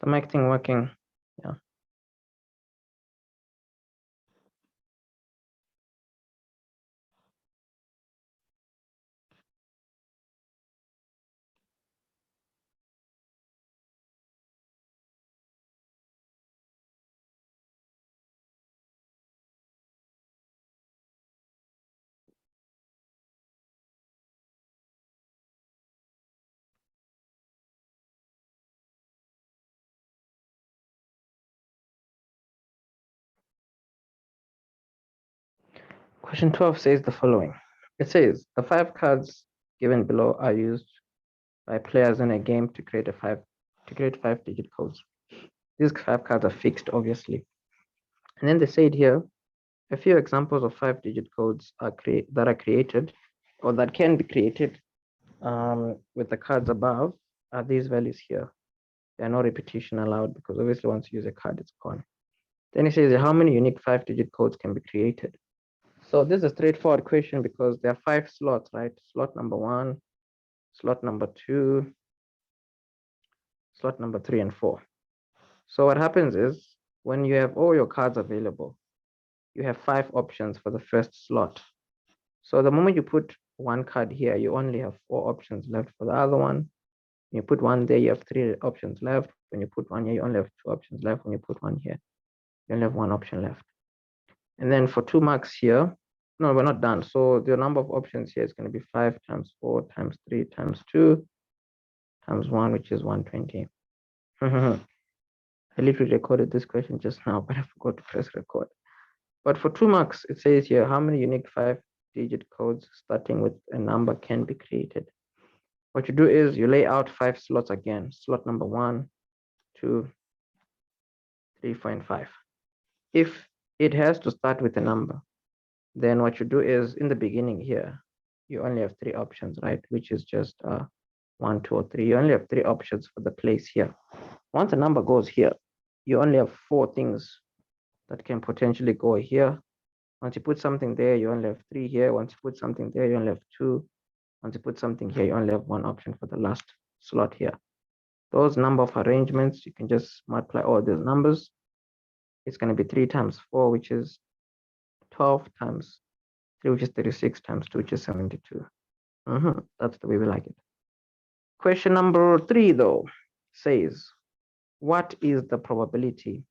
The mic thing working? Yeah. Question 12 says the following. It says the 5 cards given below are used by players in a game to create 5-digit codes. These 5 cards are fixed, obviously. And then they said here, a few examples of 5-digit codes that are created or that can be created with the cards above are these values here. There are no repetition allowed because obviously once you use a card, it's gone. Then it says how many unique 5-digit codes can be created. So this is a straightforward question because there are 5 slots, right? Slot number 1, slot number 2, slot number 3, and 4. So what happens is when you have all your cards available, you have 5 options for the first slot. So the moment you put one card here, you only have 4 options left for the other one. When you put one there, you have 3 options left. When you put one here, you only have 2 options left. When you put one here, you only have 1 option left. And then for 2 marks here, no, we're not done. So the number of options here is going to be 5 times 4 times 3 times 2 times 1, which is 120. I literally recorded this question just now, but I forgot to press record. But for 2 marks, it says here, how many unique 5-digit codes starting with a number can be created? What you do is you lay out 5 slots again. Slot number 1, 2, 3, 4, and 5. If it has to start with a number, then what you do is in the beginning here, you only have 3 options, right? Which is just 1, 2, or 3. You only have 3 options for the place here. Once a number goes here, you only have 4 things that can potentially go here. Once you put something there, you only have 3 here. Once you put something there, you only have 2. Once you put something here, you only have 1 option for the last slot here. Those number of arrangements, you can just multiply all these numbers. It's going to be 3 times 4, which is 12 times 3, which is 36 times 2, which is 72. That's the way we like it. Question number 3, though, says, what is the probability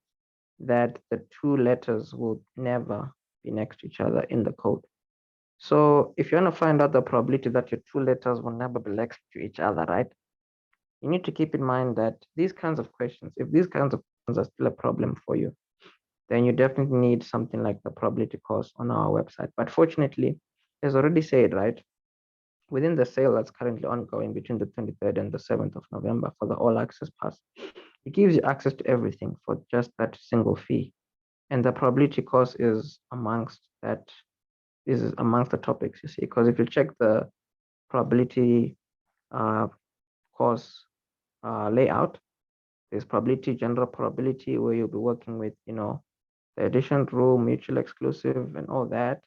that the 2 letters will never be next to each other in the code? So if you want to find out the probability that your 2 letters will never be next to each other, right? You need to keep in mind that these kinds of questions, if these kinds of questions are still a problem for you, then you definitely need something like the probability course on our website. But fortunately, as already said, right, within the sale that's currently ongoing between the 23rd and the 7th of November for the all access pass, it gives you access to everything for just that single fee. And the probability course is amongst that. This is amongst the topics, you see, because if you check the probability course layout, there's probability, general probability, where you'll be working with, the addition rule, mutual exclusive, and all that.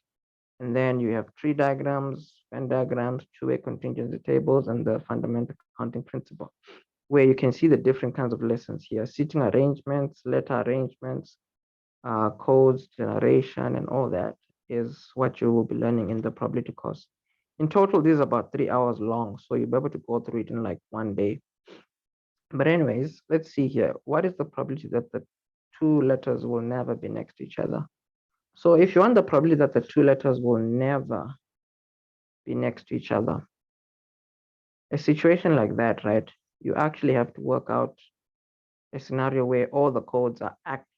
And then you have tree diagrams, Venn diagrams, two-way contingency tables, and the fundamental counting principle, where you can see the different kinds of lessons here: seating arrangements, letter arrangements, codes, generation, and all that is what you will be learning in the probability course. In total, this is about 3 hours long, so you'll be able to go through it in like one day. But anyways, let's see here. What is the probability that the 2 letters will never be next to each other? So if you want the probability that the 2 letters will never be next to each other, a situation like that, right? You actually have to work out a scenario where all the codes are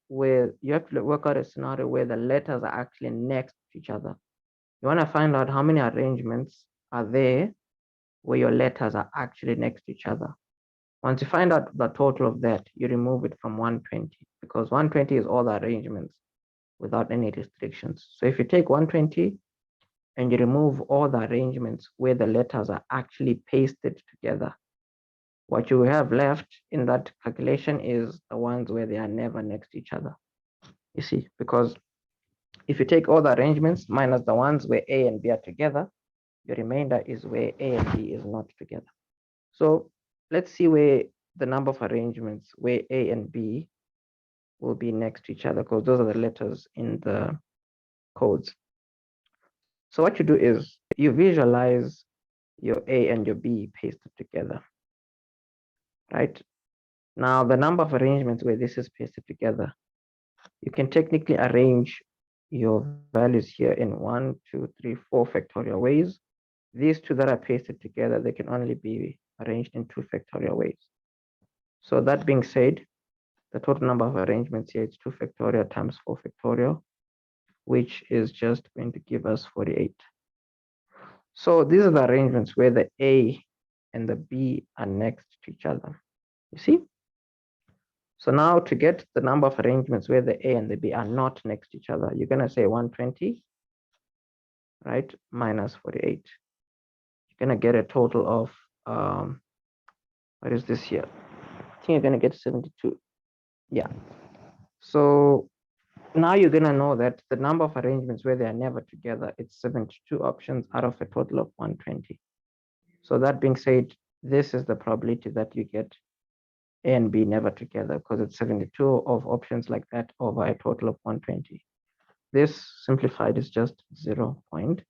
where you have to work out a scenario where the letters are actually next to each other. You want to find out how many arrangements are there where your letters are actually next to each other. Once you find out the total of that, you remove it from 120 because 120 is all the arrangements without any restrictions. So if you take 120 and you remove all the arrangements where the letters are actually pasted together, what you have left in that calculation is the ones where they are never next to each other. You see, because if you take all the arrangements minus the ones where A and B are together, your remainder is where A and B is not together. So let's see where the number of arrangements where A and B will be next to each other, because those are the letters in the codes. So what you do is you visualize your A and your B pasted together, right? Now, the number of arrangements where this is pasted together, you can technically arrange your values here in 1, 2, 3, 4 factorial ways. These two that are pasted together, they can only be arranged in 2 factorial ways. So that being said, the total number of arrangements here is 2 factorial times 4 factorial, which is just going to give us 48. So these are the arrangements where the A and the B are next to each other. You see? So now to get the number of arrangements where the A and the B are not next to each other, you're going to say 120, right, minus 48. You're going to get a total of, what is this here? I think you're going to get 72. Yeah. So now you're going to know that the number of arrangements where they are never together, it's 72 options out of a total of 120. So that being said, this is the probability that you get A and B never together, because it's 72 of options like that over a total of 120. This simplified is just 0.6.